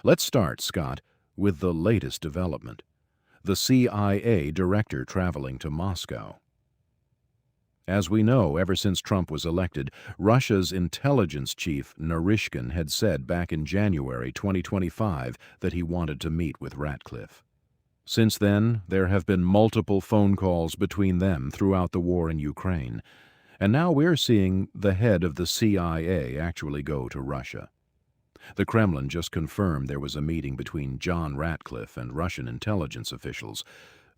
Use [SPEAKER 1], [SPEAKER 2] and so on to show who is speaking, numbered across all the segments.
[SPEAKER 1] Let's start, Scott, with the latest development. The CIA director traveling to Moscow. As we know, ever since Trump was elected, Russia's intelligence chief, Narishkin, had said back in January 2025 that he wanted to meet with Ratcliffe. Since then, there have been multiple phone calls between them throughout the war in Ukraine, and now we're seeing the head of the CIA actually go to Russia. The Kremlin just confirmed there was a meeting between John Ratcliffe and Russian intelligence officials,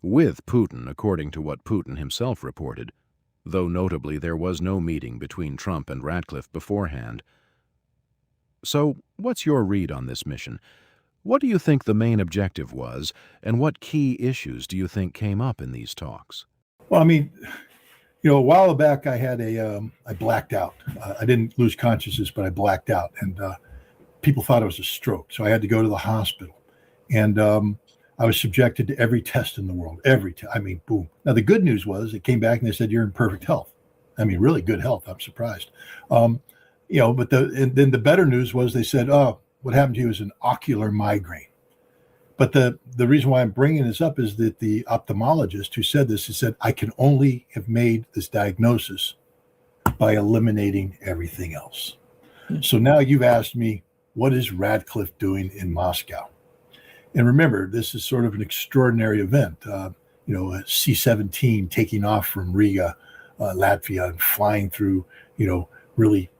[SPEAKER 1] with Putin, according to what Putin himself reported, though notably there was no meeting between Trump and Ratcliffe beforehand. So, what's your read on this mission? What do you think the main objective was, and what key issues do you think came up in these talks?
[SPEAKER 2] Well, a while back I had I blacked out. I didn't lose consciousness, but I blacked out, and people thought it was a stroke. So I had to go to the hospital, and I was subjected to every test in the world. Boom. Now the good news was it came back and they said you're in perfect health. Really good health. I'm surprised. But then the better news was they said, oh, what happened to you is an ocular migraine. But the reason why I'm bringing this up is that the ophthalmologist who said this, he said, I can only have made this diagnosis by eliminating everything else. So now you've asked me, what is Ratcliffe doing in Moscow? And remember, this is sort of an extraordinary event. A C-17 taking off from Riga, Latvia, and flying through, really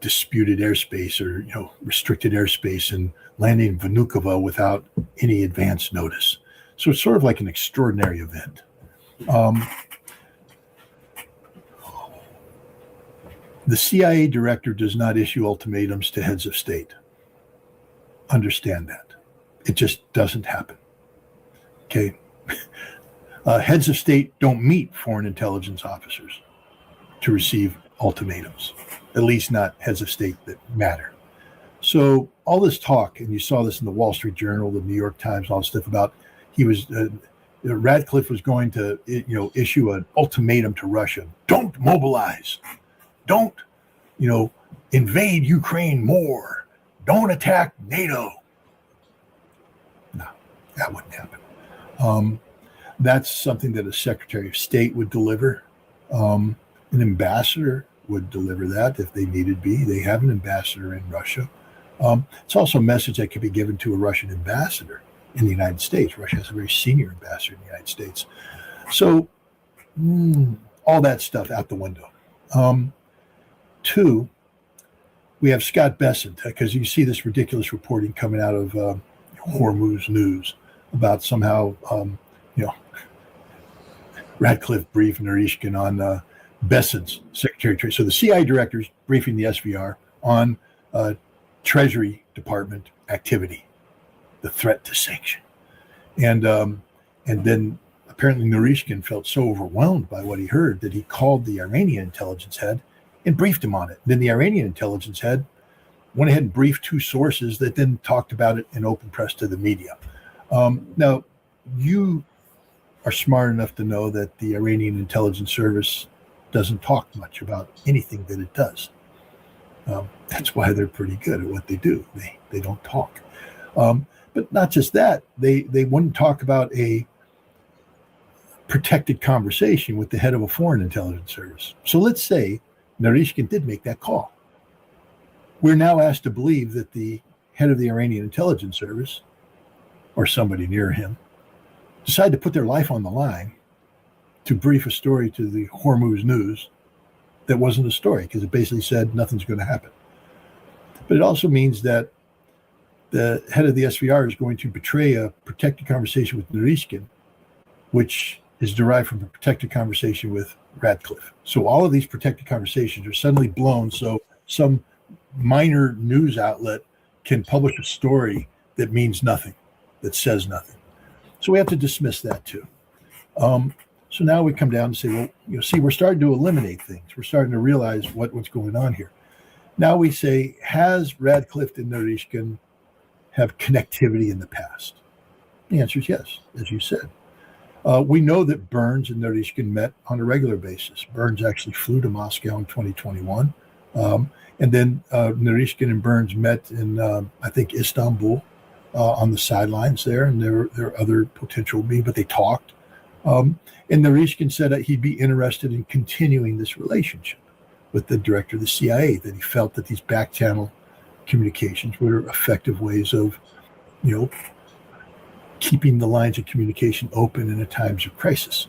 [SPEAKER 2] disputed airspace or, restricted airspace and landing in Vnukovo without any advance notice. So it's sort of like an extraordinary event. The CIA director does not issue ultimatums to heads of state. Understand that. It just doesn't happen. Okay. Heads of state don't meet foreign intelligence officers to receive ultimatums, at least not heads of state that matter. So all this talk, and you saw this in the Wall Street Journal, the New York Times, all this stuff about Ratcliffe was going to, issue an ultimatum to Russia. Don't mobilize. Don't, invade Ukraine more. Don't attack NATO. No, that wouldn't happen. That's something that a Secretary of State would deliver. An ambassador would deliver that if they needed be. They have an ambassador in Russia. It's also a message that could be given to a Russian ambassador in the United States. Russia has a very senior ambassador in the United States. So all that stuff out the window. Two, we have Scott Bessent, because you see this ridiculous reporting coming out of Hormuz News about somehow, Ratcliffe briefed Narishkin on Bessent's Secretary of Treasury. So the CIA director is briefing the SVR on Treasury Department activity, the threat to sanction. And then apparently Narishkin felt so overwhelmed by what he heard that he called the Iranian intelligence head and briefed him on it. Then the Iranian intelligence head went ahead and briefed two sources that then talked about it in open press to the media. Now, you are smart enough to know that the Iranian intelligence service doesn't talk much about anything that it does. That's why they're pretty good at what they do. They don't talk. But not just that, they wouldn't talk about a protected conversation with the head of a foreign intelligence service. So let's say Narishkin did make that call. We're now asked to believe that the head of the Iranian intelligence service, or somebody near him, decided to put their life on the line to brief a story to the Hormuz News that wasn't a story, because it basically said nothing's going to happen. But it also means that the head of the SVR is going to betray a protected conversation with Narishkin, which is derived from a protected conversation with Ratcliffe. So all of these protected conversations are suddenly blown, so some minor news outlet can publish a story that means nothing, that says nothing. So we have to dismiss that too. So now we come down and say, well, we're starting to eliminate things. We're starting to realize what's going on here. Now we say, has Ratcliffe and Narishkin have connectivity in the past? The answer is yes, as you said. We know that Burns and Narishkin met on a regular basis. Burns actually flew to Moscow in 2021. And then Narishkin and Burns met in, I think, Istanbul on the sidelines there, and there are other potential me, but they talked. And Narishkin said that he'd be interested in continuing this relationship with the director of the CIA, that he felt that these back channel communications were effective ways of, keeping the lines of communication open in a times of crisis.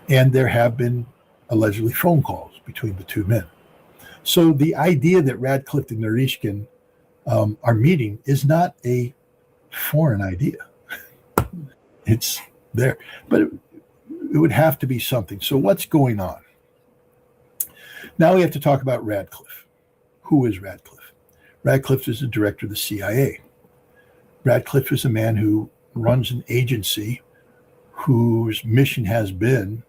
[SPEAKER 2] And there have been allegedly phone calls between the two men. So the idea that Radcliffe and Narishkin are meeting is not a foreign idea. It's there, but it would have to be something. So what's going on? Now we have to talk about Radcliffe. Who is Radcliffe? Radcliffe is the director of the CIA. Radcliffe is a man who runs an agency whose mission has been,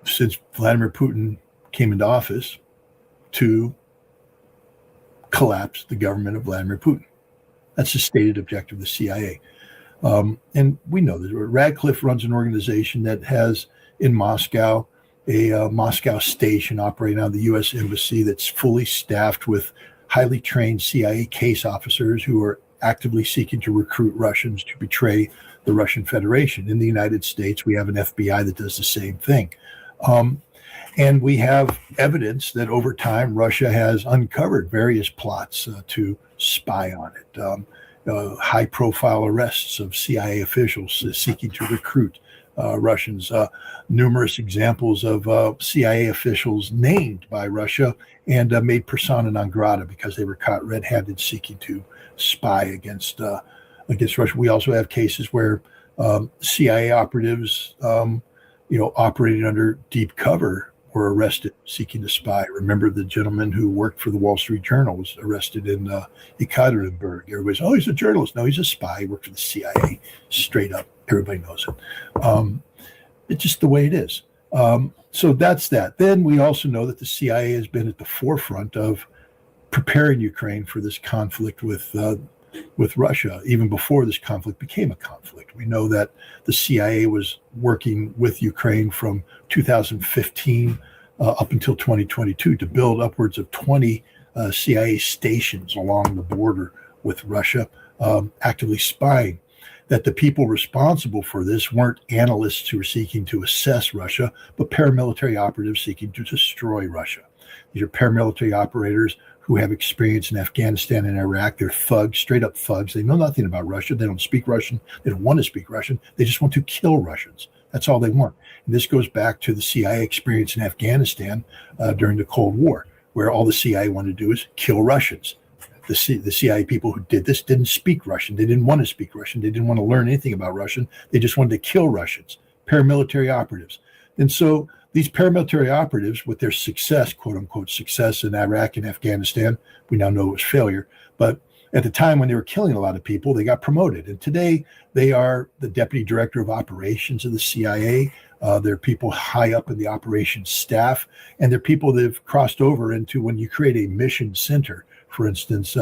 [SPEAKER 2] since Vladimir Putin came into office, to collapse the government of Vladimir Putin. That's the stated objective of the CIA. And we know that Radcliffe runs an organization that has in Moscow a Moscow station operating out of the U.S. Embassy that's fully staffed with highly trained CIA case officers who are actively seeking to recruit Russians to betray the Russian Federation. In the United States, we have an FBI that does the same thing. And we have evidence that over time, Russia has uncovered various plots to spy on it. High-profile arrests of CIA officials seeking to recruit Russians. Numerous examples of CIA officials named by Russia and made persona non grata because they were caught red-handed seeking to spy against Russia. We also have cases where CIA operatives, operating under deep cover, were arrested seeking to spy. Remember the gentleman who worked for the Wall Street Journal was arrested in Ekaterinburg. Everybody's, oh, he's a journalist. No, he's a spy. He worked for the CIA. Straight up. Everybody knows it. It's just the way it is. So that's that. Then we also know that the CIA has been at the forefront of preparing Ukraine for this conflict with Russia, even before this conflict became a conflict. We know that the CIA was working with Ukraine from 2015 up until 2022 to build upwards of 20 CIA stations along the border with Russia, actively spying. That the people responsible for this weren't analysts who were seeking to assess Russia, but paramilitary operatives seeking to destroy Russia. These are paramilitary operators who have experience in Afghanistan and Iraq. They're thugs, straight up thugs. They know nothing about Russia. They don't speak Russian. They don't want to speak Russian. They just want to kill Russians. That's all they want. And this goes back to the CIA experience in Afghanistan during the Cold War, where all the CIA wanted to do is kill Russians. The CIA people who did this didn't speak Russian. They didn't want to speak Russian. They didn't want to learn anything about Russian. They just wanted to kill Russians, paramilitary operatives. And so these paramilitary operatives, with their success, quote unquote, success in Iraq and Afghanistan, we now know it was failure. But at the time when they were killing a lot of people, they got promoted. And today they are the deputy director of operations of the CIA. They're people high up in the operations staff. And they're people that have crossed over into when you create a mission center, for instance,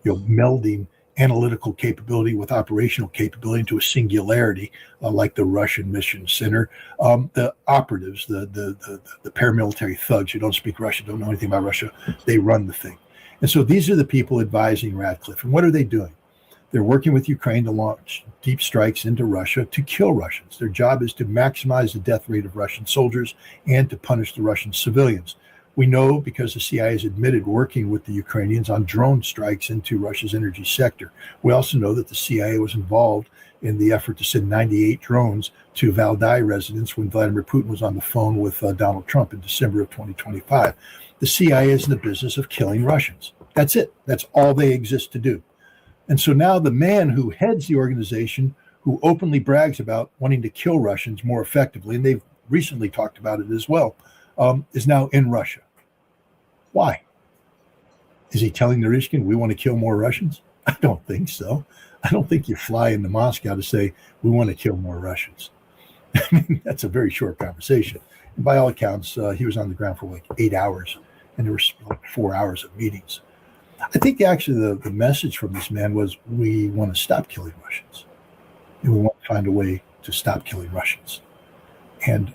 [SPEAKER 2] melding analytical capability with operational capability into a singularity, like the Russian Mission Center. The operatives, the paramilitary thugs who don't speak Russian, don't know anything about Russia, they run the thing. And so these are the people advising Radcliffe. And what are they doing? They're working with Ukraine to launch deep strikes into Russia to kill Russians. Their job is to maximize the death rate of Russian soldiers and to punish the Russian civilians. We know because the CIA has admitted working with the Ukrainians on drone strikes into Russia's energy sector. We also know that the CIA was involved in the effort to send 98 drones to Valdai residents when Vladimir Putin was on the phone with Donald Trump in December of 2025. The CIA is in the business of killing Russians. That's it. That's all they exist to do. And so now the man who heads the organization, who openly brags about wanting to kill Russians more effectively, and they've recently talked about it as well, is now in Russia. Why? Is he telling Narishkin, we want to kill more Russians? I don't think so. I don't think you fly into Moscow to say, we want to kill more Russians. I mean, that's a very short conversation. And by all accounts, he was on the ground for like 8 hours, and there were like 4 hours of meetings. I think actually the message from this man was, we want to stop killing Russians. And we want to find a way to stop killing Russians. And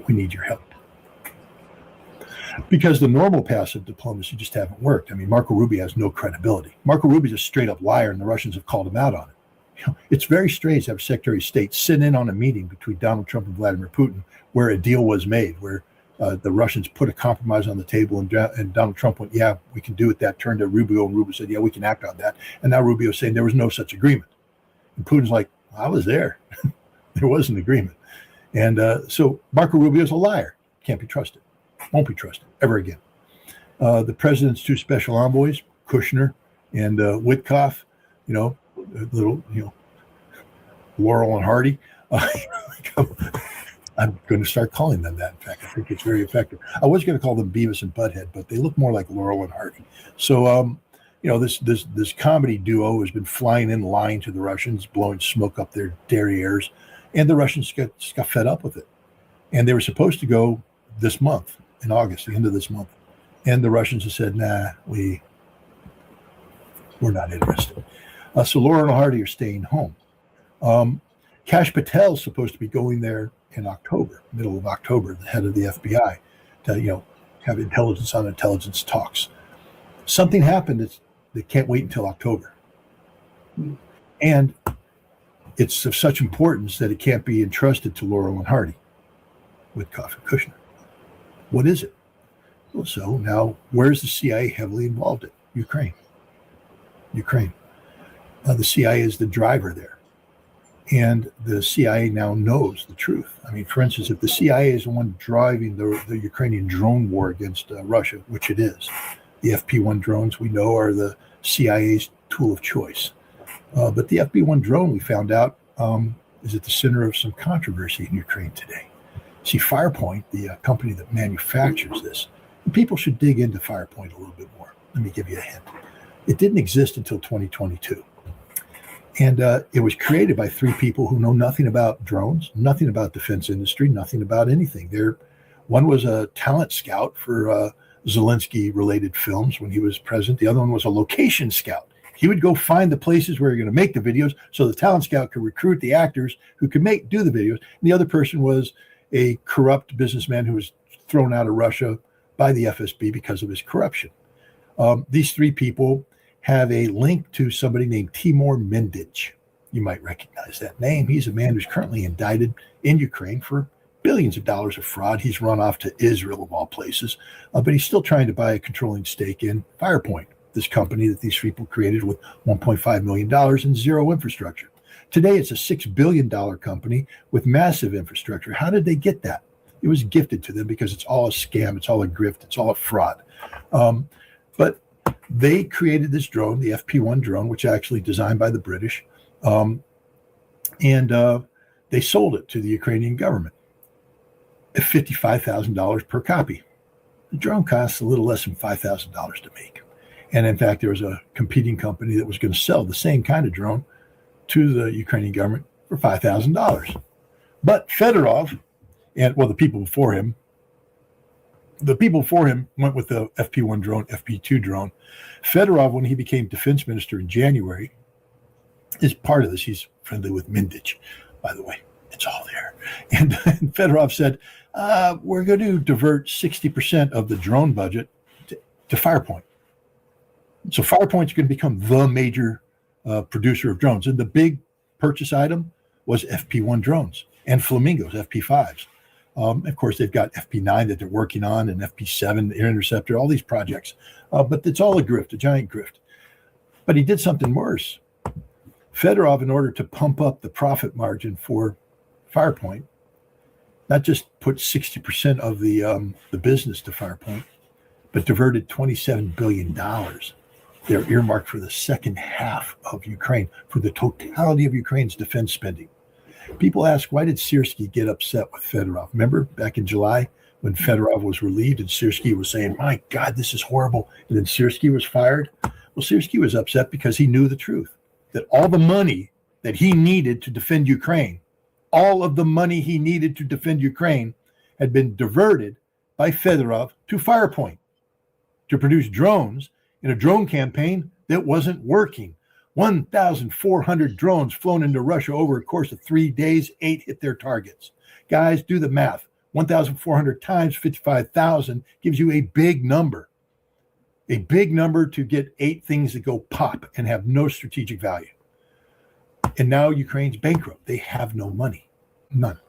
[SPEAKER 2] we need your help. because the normal passive diplomacy just haven't worked. I mean, Marco Rubio has no credibility. Marco Rubio is a straight up liar, and the Russians have called him out on it. It's very strange to have Secretary of State sit in on a meeting between Donald Trump and Vladimir Putin where a deal was made, where the Russians put a compromise on the table, and Donald Trump went, yeah, we can do it. That turned to Rubio, and Rubio said, yeah, we can act on that. And now Rubio is saying there was no such agreement. And Putin's like, I was there. There was an agreement. And so Marco Rubio is a liar. Can't be trusted. Won't be trusted ever again. The president's two special envoys, Kushner and Witkoff, Laurel and Hardy. I'm going to start calling them that. In fact, I think it's very effective. I was going to call them Beavis and Butthead, but they look more like Laurel and Hardy. So, this comedy duo has been flying in line to the Russians, blowing smoke up their derrieres, and the Russians got fed up with it. And they were supposed to go this month, in August, the end of this month. And the Russians have said, nah, we're not interested. So Laurel and Hardy are staying home. Kash Patel is supposed to be going there in October, middle of October, the head of the FBI, to have intelligence on intelligence talks. Something happened they can't wait until October, and it's of such importance that it can't be entrusted to Laurel and Hardy, Witkoff and Kushner. What is it? Well, so now where's the CIA heavily involved in? Ukraine. The CIA is the driver there. And the CIA now knows the truth. I mean, for instance, if the CIA is the one driving the Ukrainian drone war against Russia, which it is, the FP-1 drones we know are the CIA's tool of choice. But the FP-1 drone, we found out, is at the center of some controversy in Ukraine today. See, Firepoint, the company that manufactures this, people should dig into Firepoint a little bit more. Let me give you a hint. It didn't exist until 2022. And it was created by three people who know nothing about drones, nothing about defense industry, nothing about anything. One was a talent scout for Zelensky-related films when he was president. The other one was a location scout. He would go find the places where you're going to make the videos so the talent scout could recruit the actors who could do the videos. And the other person was a corrupt businessman who was thrown out of Russia by the FSB because of his corruption. These three people have a link to somebody named Timur Mindich. You might recognize that name. He's a man who's currently indicted in Ukraine for billions of dollars of fraud. He's run off to Israel, of all places, but he's still trying to buy a controlling stake in Firepoint, this company that these people created with $1.5 million and zero infrastructure. Today, it's a $6 billion company with massive infrastructure. How did they get that? It was gifted to them because it's all a scam, it's all a grift, it's all a fraud. But they created this drone, the FP-1 drone, which actually designed by the British, and they sold it to the Ukrainian government at $55,000 per copy. The drone costs a little less than $5,000 to make. And in fact, there was a competing company that was going to sell the same kind of drone to the Ukrainian government for $5,000. But Fedorov, the people before him went with the FP-1 drone, FP-2 drone. Fedorov, when he became defense minister in January, is part of this. He's friendly with Mindich, by the way. It's all there. And Fedorov said, we're going to divert 60% of the drone budget to Firepoint. So Firepoint's going to become the major producer of drones. And the big purchase item was FP-1 drones and Flamingos, FP-5s. Of course, they've got FP9 that they're working on and FP7, the Air Interceptor, all these projects. But it's all a grift, a giant grift. But he did something worse. Fedorov, in order to pump up the profit margin for Firepoint, not just put 60% of the business to Firepoint, but diverted $27 billion. They're earmarked for the second half of Ukraine, for the totality of Ukraine's defense spending. People ask, why did Syrskyi get upset with Fedorov? Remember back in July when Fedorov was relieved and Syrskyi was saying, my God, this is horrible. And then Syrskyi was fired. Well, Syrskyi was upset because he knew the truth, that all the money that he needed to defend Ukraine, all of the money he needed to defend Ukraine had been diverted by Fedorov to Firepoint to produce drones in a drone campaign that wasn't working. 1,400 drones flown into Russia over a course of 3 days, 8 hit their targets. Guys, do the math. 1,400 times 55,000 gives you a big number to get 8 things that go pop and have no strategic value. And now Ukraine's bankrupt. They have no money, none.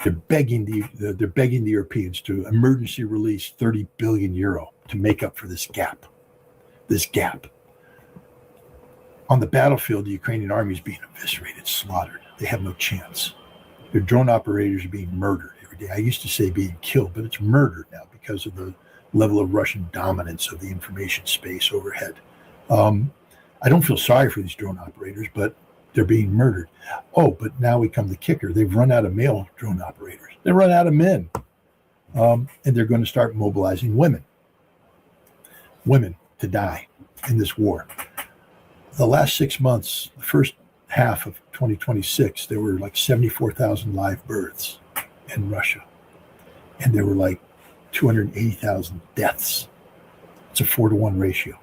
[SPEAKER 2] They're begging the Europeans to emergency release 30 billion euro to make up for this gap. On the battlefield, the Ukrainian army is being eviscerated, slaughtered. They have no chance. Their drone operators are being murdered every day. I used to say being killed, but it's murdered now because of the level of Russian dominance of the information space overhead. I don't feel sorry for these drone operators, but they're being murdered. Oh, but now we come to the kicker. They've run out of male drone operators. They run out of men. And they're going to start mobilizing women to die in this war. The last 6 months, the first half of 2026, there were like 74,000 live births in Russia. And there were like 280,000 deaths. It's a 4-to-1 ratio.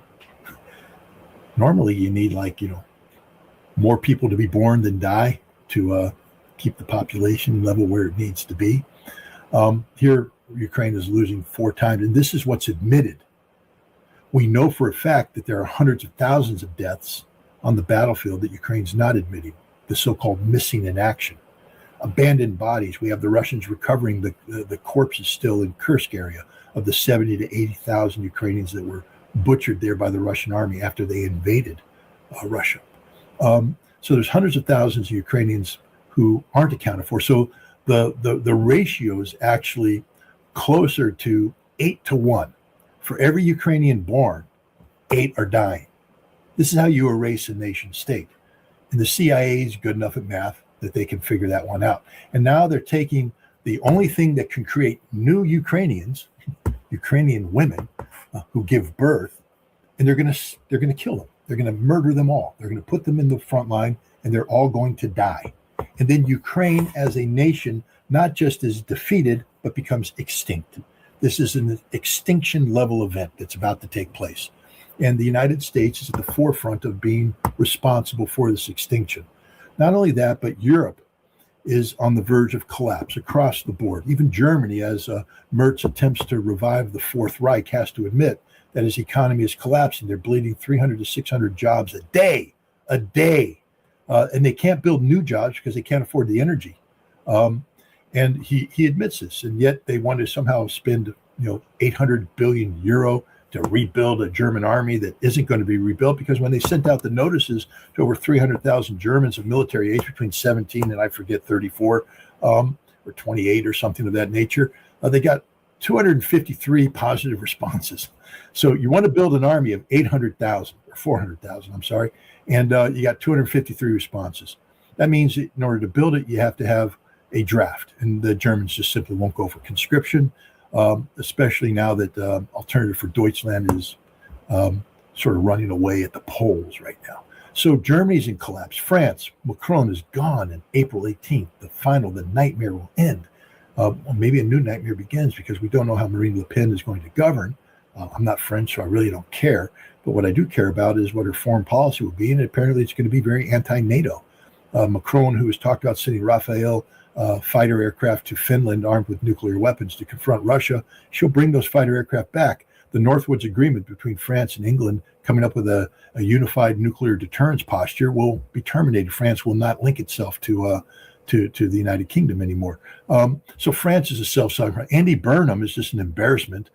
[SPEAKER 2] Normally you need more people to be born than die to keep the population level where it needs to be. Here, Ukraine is losing 4 times, and this is what's admitted. We know for a fact that there are hundreds of thousands of deaths on the battlefield that Ukraine's not admitting, the so-called missing in action. Abandoned bodies. We have the Russians recovering the corpses still in Kursk area of the 70 to 80,000 Ukrainians that were butchered there by the Russian army after they invaded Russia. So there's hundreds of thousands of Ukrainians who aren't accounted for. So the ratio is actually closer to 8-to-1. For every Ukrainian born, 8 are dying. This is how you erase a nation state. And the CIA is good enough at math that they can figure that one out. And now they're taking the only thing that can create new Ukrainians, Ukrainian women who give birth, and they're going to kill them. They're going to murder them all. They're going to put them in the front line, and they're all going to die. And then Ukraine as a nation not just is defeated, but becomes extinct. This is an extinction level event that's about to take place. And the United States is at the forefront of being responsible for this extinction. Not only that, but Europe is on the verge of collapse across the board. Even Germany, as Merz attempts to revive the Fourth Reich, has to admit that his economy is collapsing. They're bleeding 300 to 600 jobs a day. And they can't build new jobs because they can't afford the energy. And he admits this, and yet they want to somehow spend 800 billion euro to rebuild a German army that isn't going to be rebuilt, because when they sent out the notices to over 300,000 Germans of military age between 17 and I forget 34 or 28 or something of that nature, they got 253 positive responses. So you want to build an army of 800,000 or 400,000, I'm sorry, and you got 253 responses. That means that in order to build it, you have to have a draft, and the Germans just simply won't go for conscription, especially now that Alternative for Deutschland is sort of running away at the polls right now. So Germany's in collapse. France, Macron is gone on April 18th. The nightmare will end. Well, maybe a new nightmare begins, because we don't know how Marine Le Pen is going to govern. I'm not French, so I really don't care. But what I do care about is what her foreign policy will be, and apparently it's going to be very anti-NATO. Macron, who has talked about sending Rafale fighter aircraft to Finland armed with nuclear weapons to confront Russia, she'll bring those fighter aircraft back. The Northwoods Agreement between France and England, coming up with a unified nuclear deterrence posture, will be terminated. France will not link itself to the United Kingdom anymore. So France is a self-sovereign. Andy Burnham is just an embarrassment.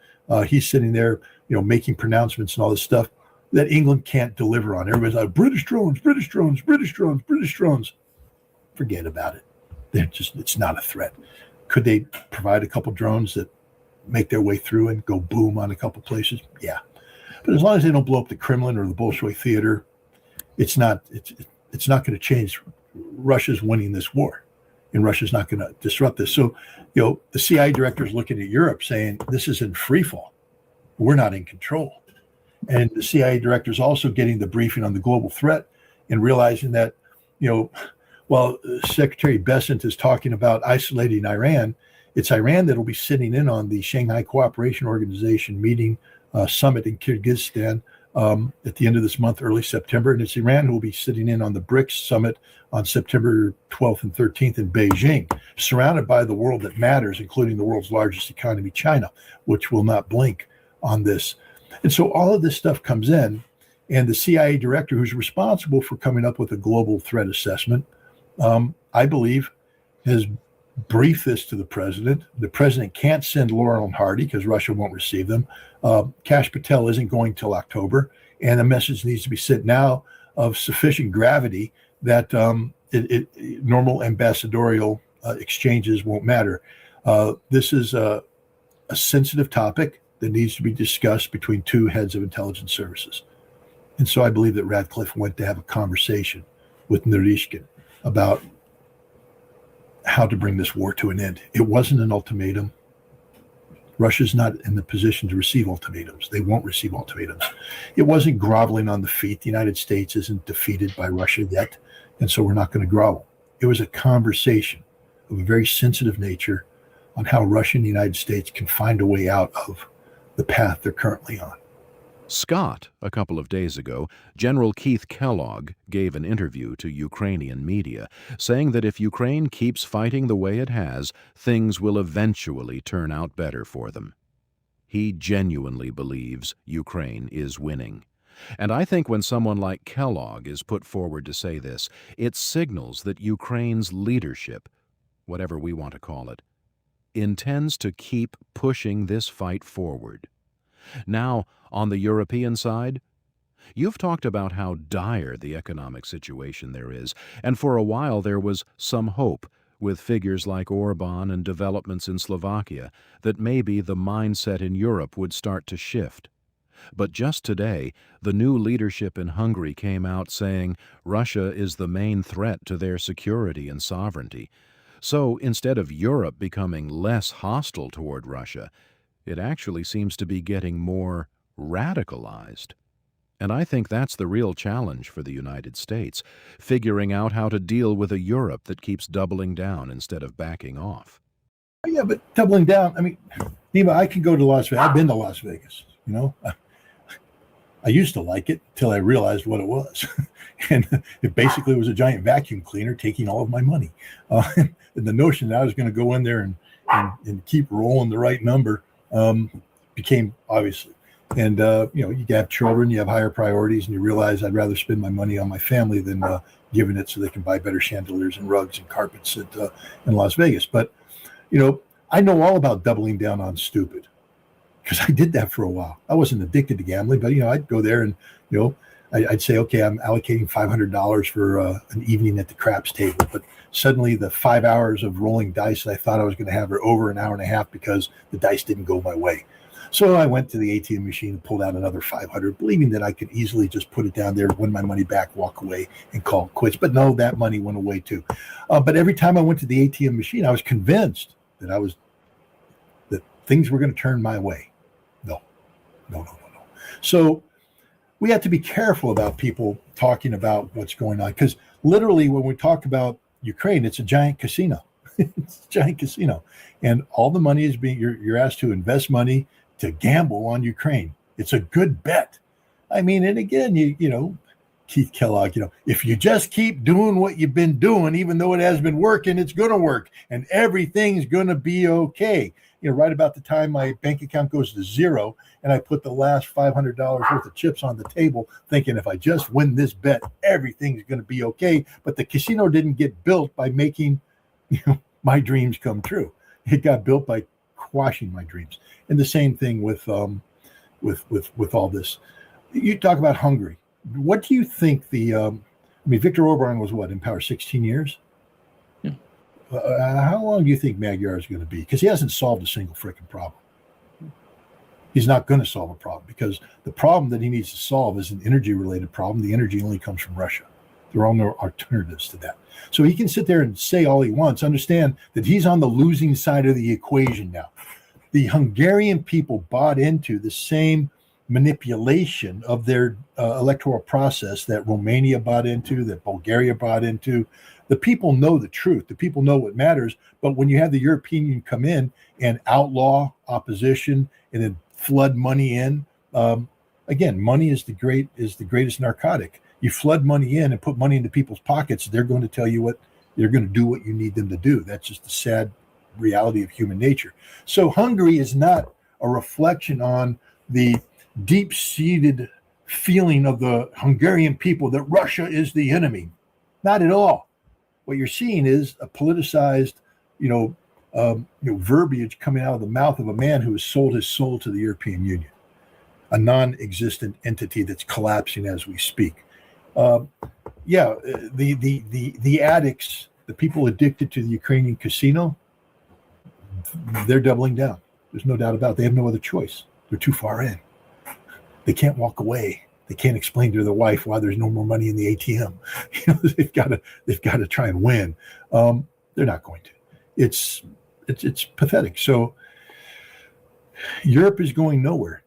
[SPEAKER 2] He's sitting there, making pronouncements and all this stuff that England can't deliver on. Everybody's like, British drones, British drones, British drones, British drones. Forget about it. It's not a threat. Could they provide a couple drones that make their way through and go boom on a couple places? Yeah. But as long as they don't blow up the Kremlin or the Bolshoi Theater, it's not going to change. Russia's winning this war, and Russia's not going to disrupt this. So, the CIA director is looking at Europe saying, this is in free fall. We're not in control. And the CIA director is also getting the briefing on the global threat and realizing that, while Secretary Bessent is talking about isolating Iran, it's Iran that will be sitting in on the Shanghai Cooperation Organization meeting summit in Kyrgyzstan at the end of this month, early September. And it's Iran who will be sitting in on the BRICS summit on September 12th and 13th in Beijing, surrounded by the world that matters, including the world's largest economy, China, which will not blink on this. And so all of this stuff comes in, and the CIA director who's responsible for coming up with a global threat assessment, I believe, has briefed this to the president. The president can't send Laurel and Hardy because Russia won't receive them. Kash Patel isn't going till October, and a message needs to be sent now of sufficient gravity that normal ambassadorial exchanges won't matter. This is a sensitive topic that needs to be discussed between two heads of intelligence services. And so I believe that Radcliffe went to have a conversation with Narishkin about how to bring this war to an end. It wasn't an ultimatum. Russia's not in the position to receive ultimatums. They won't receive ultimatums. It wasn't groveling on the feet. The United States isn't defeated by Russia yet, and so we're not going to grovel. It was a conversation of a very sensitive nature on how Russia and the United States can find a way out of the path they're currently on.
[SPEAKER 1] Scott, a couple of days ago, General Keith Kellogg gave an interview to Ukrainian media, saying that if Ukraine keeps fighting the way it has, things will eventually turn out better for them. He genuinely believes Ukraine is winning. And I think when someone like Kellogg is put forward to say this, it signals that Ukraine's leadership, whatever we want to call it, intends to keep pushing this fight forward. Now, on the European side, you've talked about how dire the economic situation there is, and for a while there was some hope, with figures like Orban and developments in Slovakia, that maybe the mindset in Europe would start to shift. But just today, the new leadership in Hungary came out saying Russia is the main threat to their security and sovereignty. So instead of Europe becoming less hostile toward Russia, it actually seems to be getting more radicalized. And I think that's the real challenge for the United States, figuring out how to deal with a Europe that keeps doubling down instead of backing off.
[SPEAKER 2] Yeah, but doubling down, I mean, Nima, I can go to Las Vegas. I've been to Las Vegas, you know. I used to like it until I realized what it was. And it basically was a giant vacuum cleaner taking all of my money. And the notion that I was going to go in there and keep rolling the right number became obviously. And, you have children, you have higher priorities, and you realize I'd rather spend my money on my family than giving it so they can buy better chandeliers and rugs and carpets in Las Vegas. But, I know all about doubling down on stupid because I did that for a while. I wasn't addicted to gambling, but, I'd go there and, I'd say, okay, I'm allocating $500 for an evening at the craps table. But suddenly the 5 hours of rolling dice that I thought I was going to have are over an hour and a half because the dice didn't go my way. So I went to the ATM machine and pulled out another 500, believing that I could easily just put it down there, win my money back, walk away, and call it quits. But no, that money went away too. But every time I went to the ATM machine, I was convinced that things were going to turn my way. No. So we have to be careful about people talking about what's going on, because literally when we talk about Ukraine, it's a giant casino. It's a giant casino, and all the money is you're asked to invest money to gamble on Ukraine. It's a good bet. I mean, and again, Keith Kellogg, if you just keep doing what you've been doing, even though it has been working, it's going to work and everything's going to be okay. Right about the time my bank account goes to zero and I put the last $500 worth of chips on the table, thinking if I just win this bet, everything's going to be okay. But the casino didn't get built by making my dreams come true. It got built by quashing my dreams. And the same thing with all this. You talk about Hungary. What do you think Viktor Orban was in power 16 years?
[SPEAKER 3] Yeah.
[SPEAKER 2] How long do you think Magyar is going to be? Because he hasn't solved a single freaking problem. He's not going to solve a problem, because the problem that he needs to solve is an energy-related problem. The energy only comes from Russia. There are no alternatives to that. So he can sit there and say all he wants. Understand that he's on the losing side of the equation now. The Hungarian people bought into the same manipulation of their electoral process that Romania bought into, that Bulgaria bought into. The people know the truth. The people know what matters. But when you have the European Union come in and outlaw opposition and then flood money in, again, money is the greatest narcotic. You flood money in and put money into people's pockets, they're going to tell you what they're going to do, what you need them to do. That's just the sad reality of human nature. So Hungary is not a reflection on the deep-seated feeling of the Hungarian people that Russia is the enemy. Not at all. What you're seeing is a politicized, verbiage coming out of the mouth of a man who has sold his soul to the European Union, a non-existent entity that's collapsing as we speak. The addicts, the people addicted to the Ukrainian casino, they're doubling down. There's no doubt about it. They have no other choice. They're too far in. They can't walk away. They can't explain to their wife why there's no more money in the ATM. They've got to try and win. They're not going to. It's pathetic. So Europe is going nowhere.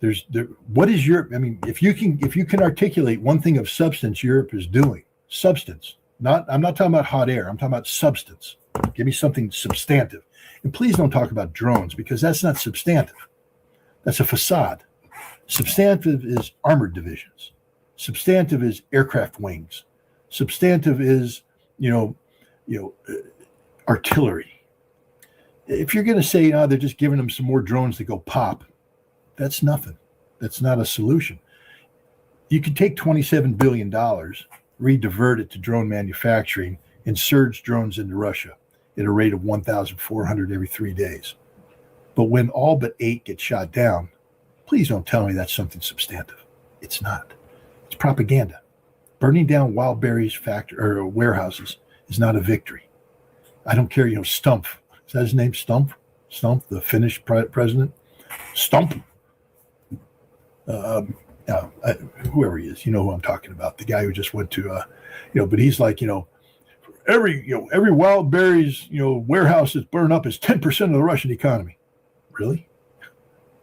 [SPEAKER 2] What is Europe? I mean, if you can articulate one thing of substance Europe is doing, substance. I'm not talking about hot air. I'm talking about substance. Give me something substantive. And please don't talk about drones, because that's not substantive. That's a facade. Substantive is armored divisions. Substantive is aircraft wings. Substantive is, artillery. If you're going to say, they're just giving them some more drones to go pop, that's nothing. That's not a solution. You could take $27 billion, redivert it to drone manufacturing, and surge drones into Russia at a rate of 1,400 every 3 days. But when all but 8 get shot down, please don't tell me that's something substantive. It's not. It's propaganda. Burning down Wildberry's warehouses is not a victory. I don't care, Stump. Is that his name, Stump? Stump, the Finnish president? Stump. Whoever he is, you know who I'm talking about. The guy who just went to, but he's like, every Wildberry's, warehouse that's burned up is 10% of the Russian economy. Really?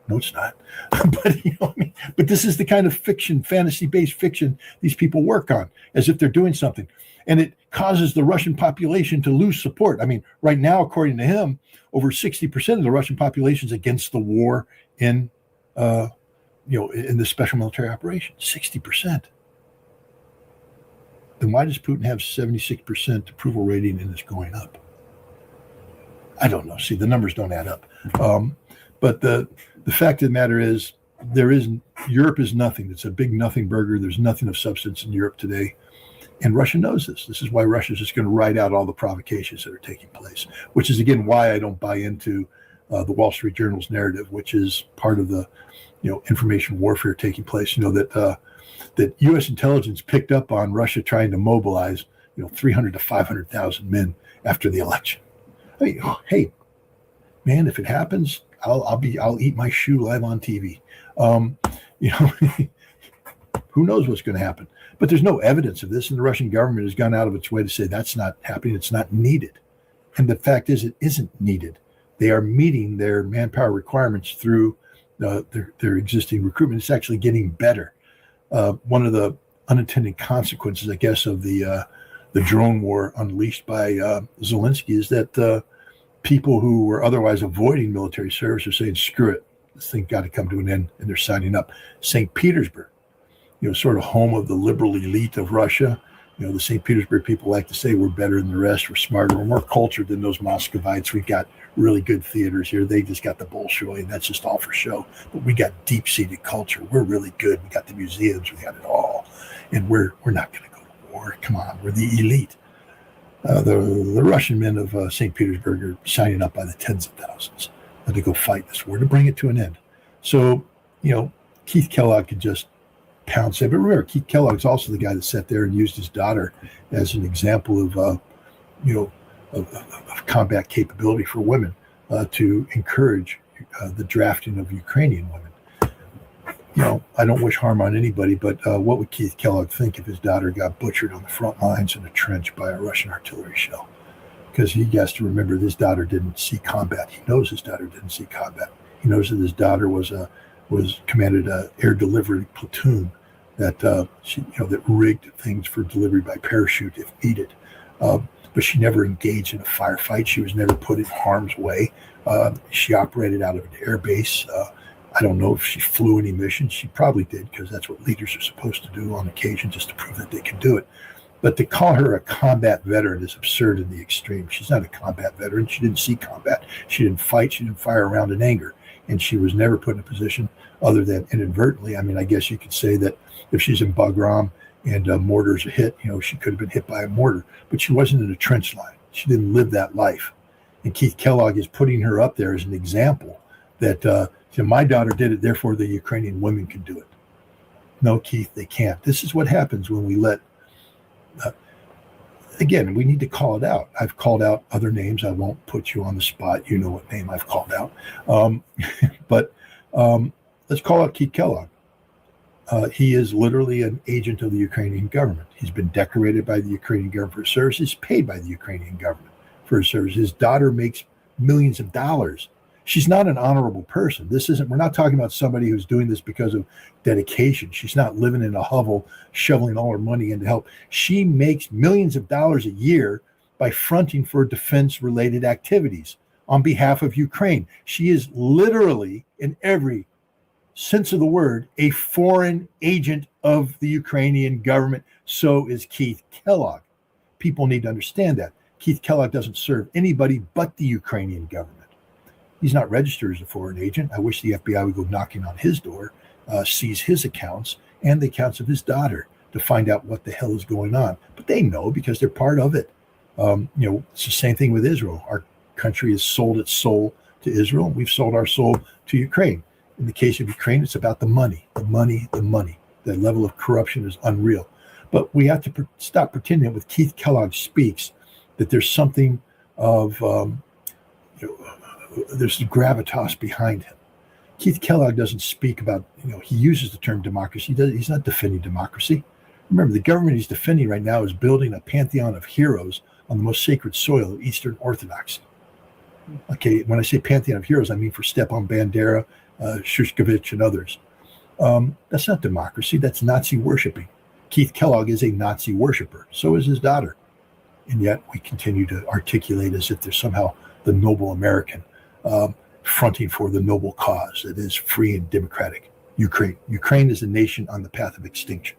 [SPEAKER 2] No, it's not. But this is the kind of fiction, fantasy-based fiction these people work on, as if they're doing something. And it causes the Russian population to lose support. I mean, right now, according to him, over 60% of the Russian population is against the war in the special military operation. 60%. Then why does Putin have 76% approval rating and it's going up? I don't know. See, the numbers don't add up. But the fact of the matter is, Europe is nothing. It's a big nothing burger. There's nothing of substance in Europe today. And Russia knows this. This is why Russia's just going to ride out all the provocations that are taking place, which is, again, why I don't buy into the Wall Street Journal's narrative, which is part of the, information warfare taking place, that U.S. intelligence picked up on Russia trying to mobilize, 300 to 500,000 men after the election. I mean, hey, man, if it happens, I'll eat my shoe live on TV. Who knows what's going to happen? But there's no evidence of this, and the Russian government has gone out of its way to say that's not happening. It's not needed. And the fact is, it isn't needed. They are meeting their manpower requirements through their existing recruitment. It's actually getting better. One of the unintended consequences, I guess, of the drone war unleashed by Zelensky is that people who were otherwise avoiding military service are saying, screw it, this thing got to come to an end, and they're signing up. St. Petersburg, sort of home of the liberal elite of Russia. The St. Petersburg people like to say we're better than the rest, we're smarter, we're more cultured than those Muscovites. We've got really good theaters here. They just got the Bolshoi, and that's just all for show. But we got deep-seated culture. We're really good. We got the museums. We got it all. And we're not going to go to war. Come on, we're the elite. The Russian men of St. Petersburg are signing up by the tens of thousands to go fight this war, to bring it to an end. So, Keith Kellogg could just pounce it. But remember, Keith Kellogg's also the guy that sat there and used his daughter as an example of, of combat capability for women to encourage the drafting of Ukrainian women. I don't wish harm on anybody, but what would Keith Kellogg think if his daughter got butchered on the front lines in a trench by a Russian artillery shell? Because he has to remember this daughter didn't see combat. He knows his daughter didn't see combat. He knows that his daughter was commanded an air delivery platoon that she that rigged things for delivery by parachute if needed. But she never engaged in a firefight. She was never put in harm's way. She operated out of an air base I don't know if she flew any missions. She probably did, because that's what leaders are supposed to do on occasion, just to prove that they can do it. But to call her a combat veteran is absurd in the extreme. She's not a combat veteran. She didn't see combat. She didn't fight. She didn't fire around in anger. And she was never put in a position other than inadvertently. I mean, I guess you could say that if she's in Bagram and mortars are hit, she could have been hit by a mortar. But she wasn't in a trench line. She didn't live that life. And Keith Kellogg is putting her up there as an example that my daughter did it, therefore the Ukrainian women can do it. No, Keith, they can't. This is what happens when we let again, we need to call it out. I've called out other names. I won't put you on the spot. You know what name I've called out. But let's call out Keith Kellogg. He is literally an agent of the Ukrainian government. He's been decorated by the Ukrainian government for his services, paid by the Ukrainian government for his services. His daughter makes millions of dollars. She's not an honorable person. We're not talking about somebody who's doing this because of dedication. She's not living in a hovel, shoveling all her money in to help. She makes millions of dollars a year by fronting for defense-related activities on behalf of Ukraine. She is literally, in every sense of the word, a foreign agent of the Ukrainian government. So is Keith Kellogg. People need to understand that. Keith Kellogg doesn't serve anybody but the Ukrainian government. He's not registered as a foreign agent. I wish the FBI would go knocking on his door, seize his accounts and the accounts of his daughter to find out what the hell is going on. But they know because they're part of it. It's the same thing with Israel. Our country has sold its soul to Israel. We've sold our soul to Ukraine. In the case of Ukraine, it's about the money, the money, the money. The level of corruption is unreal. But we have to stop pretending that with Keith Kellogg speaks that there's something of there's gravitas behind him. Keith Kellogg doesn't speak about, he uses the term democracy. He's not defending democracy. Remember, the government he's defending right now is building a pantheon of heroes on the most sacred soil of Eastern Orthodoxy. Okay, when I say pantheon of heroes, I mean for Stepan Bandera, Shushkevich, and others. That's not democracy. That's Nazi worshiping. Keith Kellogg is a Nazi worshiper. So is his daughter. And yet we continue to articulate as if they're somehow the noble American, fronting for the noble cause that is free and democratic Ukraine. Ukraine is a nation on the path of extinction.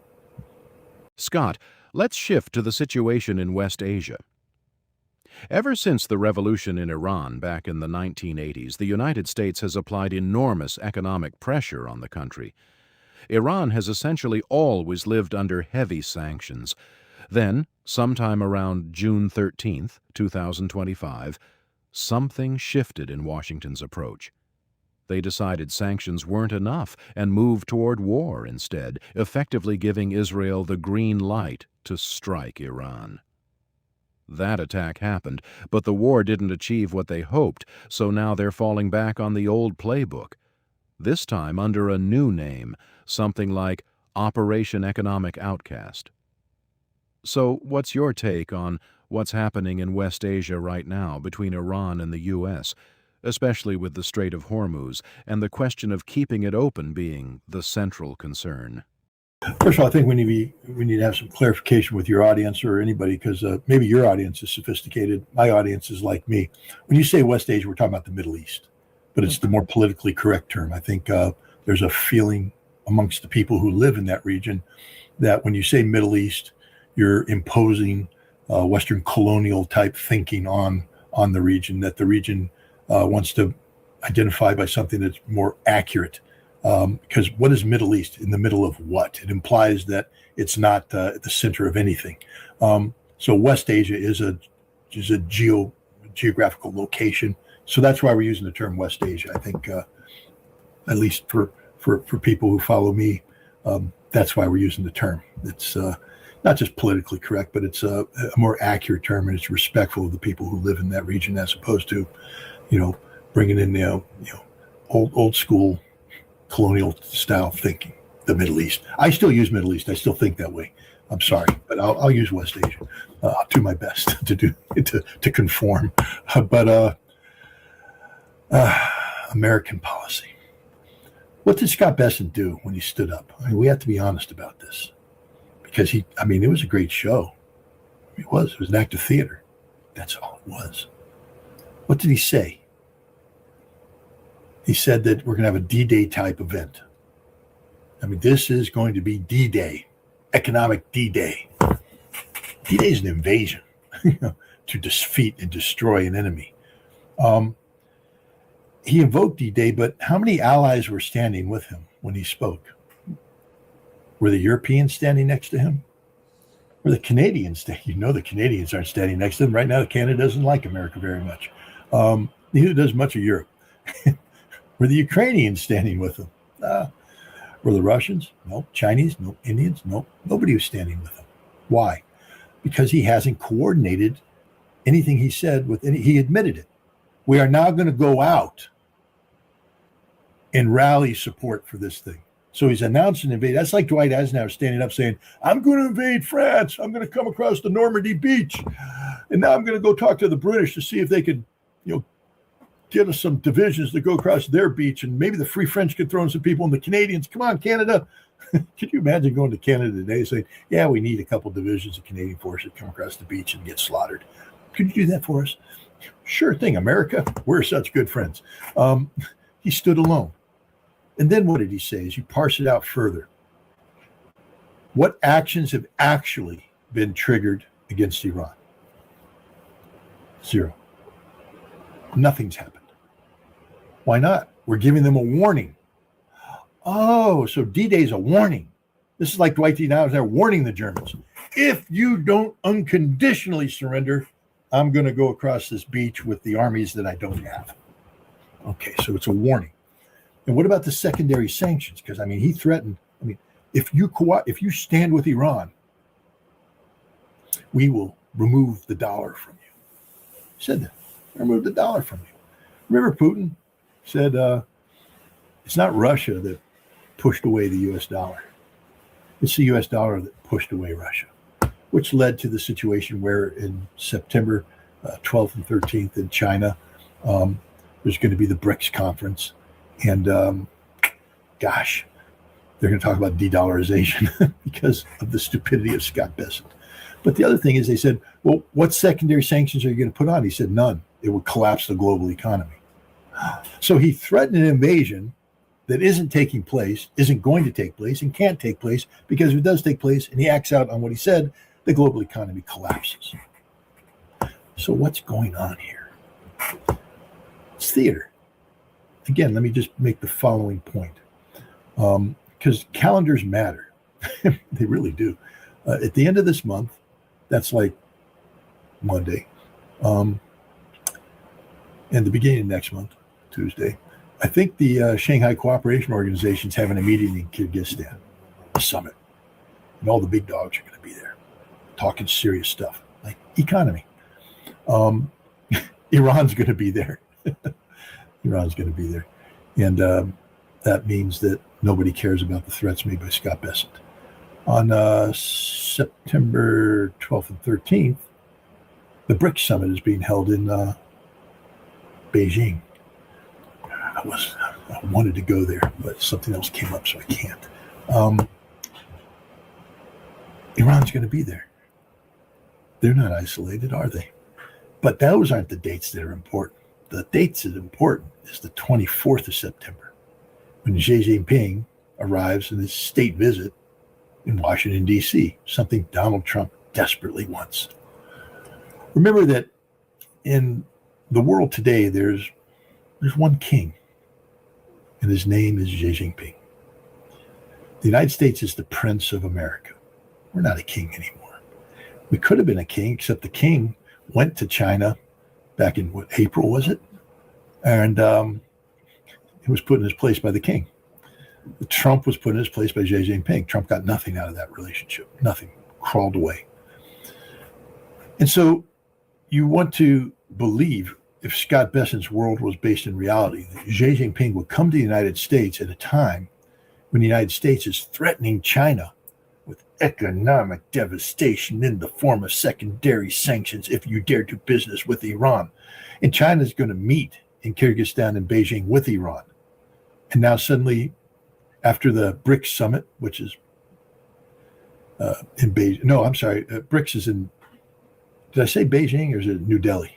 [SPEAKER 1] Scott, let's shift to the situation in West Asia. Ever since the revolution in Iran back in the 1980s, the United States has applied enormous economic pressure on the country. Iran has essentially always lived under heavy sanctions. Then, sometime around June 13th, 2025, something shifted in Washington's approach. They decided sanctions weren't enough and moved toward war instead, effectively giving Israel the green light to strike Iran. That attack happened, but the war didn't achieve what they hoped, so now they're falling back on the old playbook. This time under a new name, something like Operation Economic Outcast. So what's your take on what's happening in West Asia right now between Iran and the U.S., especially with the Strait of Hormuz and the question of keeping it open being the central concern?
[SPEAKER 2] First of all, I think we need to have some clarification with your audience or anybody, because maybe your audience is sophisticated. My audience is like me. When you say West Asia, we're talking about the Middle East, but it's the more politically correct term. I think there's a feeling amongst the people who live in that region that when you say Middle East, you're imposing Western colonial type thinking on the region, that the region wants to identify by something that's more accurate. Because what is Middle East? In the middle of what? It implies that it's not at the center of anything. So West Asia is a geographical location. So that's why we're using the term West Asia. I think, at least for people who follow me, that's why we're using the term. It's not just politically correct, but it's a more accurate term, and it's respectful of the people who live in that region, as opposed to, bringing in old school colonial style thinking. The Middle East. I still use Middle East. I still think that way. I'm sorry, but I'll use West Asia. I'll do my best to conform. But American policy. What did Scott Bessent do when he stood up? I mean, we have to be honest about this, because it was a great show. It was an act of theater. That's all it was. What did he say? He said that we're going to have a D-Day type event. I mean, this is going to be D-Day, economic D-Day. D-Day is an invasion, to defeat and destroy an enemy. He invoked D-Day, but how many allies were standing with him when he spoke? Were the Europeans standing next to him? Were the Canadians? The Canadians aren't standing next to him. Right now, Canada doesn't like America very much. Neither does much of Europe. Were the Ukrainians standing with him? Were the Russians? No. Chinese? No. Indians? No. Nobody was standing with him. Why? Because he hasn't coordinated anything he said with any. He admitted it. We are now going to go out and rally support for this thing. So he's announced an invasion. That's like Dwight Eisenhower standing up saying, I'm going to invade France. I'm going to come across the Normandy beach. And now I'm going to go talk to the British to see if they could, get us some divisions to go across their beach. And maybe the Free French could throw in some people and the Canadians. Come on, Canada. Could you imagine going to Canada today saying, yeah, we need a couple divisions of Canadian forces to come across the beach and get slaughtered. Could you do that for us? Sure thing, America. We're such good friends. He stood alone. And then what did he say? As you parse it out further, what actions have actually been triggered against Iran? Zero. Nothing's happened. Why not? We're giving them a warning. Oh, so D-Day is a warning. This is like Dwight D. Eisenhower warning the Germans. If you don't unconditionally surrender, I'm going to go across this beach with the armies that I don't have. Okay, so it's a warning. And what about the secondary sanctions? Because, he threatened, if you stand with Iran, we will remove the dollar from you. He said that. Remove the dollar from you. Remember Putin said it's not Russia that pushed away the U.S. dollar. It's the U.S. dollar that pushed away Russia, which led to the situation where in September 12th and 13th in China, there's going to be the BRICS conference. And they're going to talk about de-dollarization because of the stupidity of Scott Bessent. But the other thing is they said, well, what secondary sanctions are you going to put on? He said, none. It would collapse the global economy. So he threatened an invasion that isn't taking place, isn't going to take place, and can't take place, because if it does take place and he acts out on what he said, the global economy collapses. So what's going on here? It's theater. Again, let me just make the following point. Because calendars matter. They really do. At the end of this month, that's like Monday, and the beginning of next month, Tuesday, I think the Shanghai Cooperation Organization is having a meeting in Kyrgyzstan, a summit. And all the big dogs are going to be there, talking serious stuff, like economy. Iran's going to be there. Iran's going to be there. And that means that nobody cares about the threats made by Scott Bessent. On September 12th and 13th, the BRICS summit is being held in Beijing. I wanted to go there, but something else came up, so I can't. Iran's going to be there. They're not isolated, are they? But those aren't the dates that are important. The dates that are important is the 24th of September, when Xi Jinping arrives in his state visit in Washington, D.C., something Donald Trump desperately wants. Remember that in the world today, there's one king, and his name is Xi Jinping. The United States is the Prince of America. We're not a king anymore. We could have been a king, except the king went to China back in, April was it? And he was put in his place by the king. Trump was put in his place by Xi Jinping. Trump got nothing out of that relationship. Nothing. Crawled away. And so you want to believe, if Scott Bessent's world was based in reality, that Xi Jinping would come to the United States at a time when the United States is threatening China with economic devastation in the form of secondary sanctions if you dare do business with Iran. And China is going to meet in Kyrgyzstan and Beijing with Iran. And now suddenly, after the BRICS summit, which is in Beijing, no, I'm sorry, BRICS is in, did I say Beijing or is it New Delhi?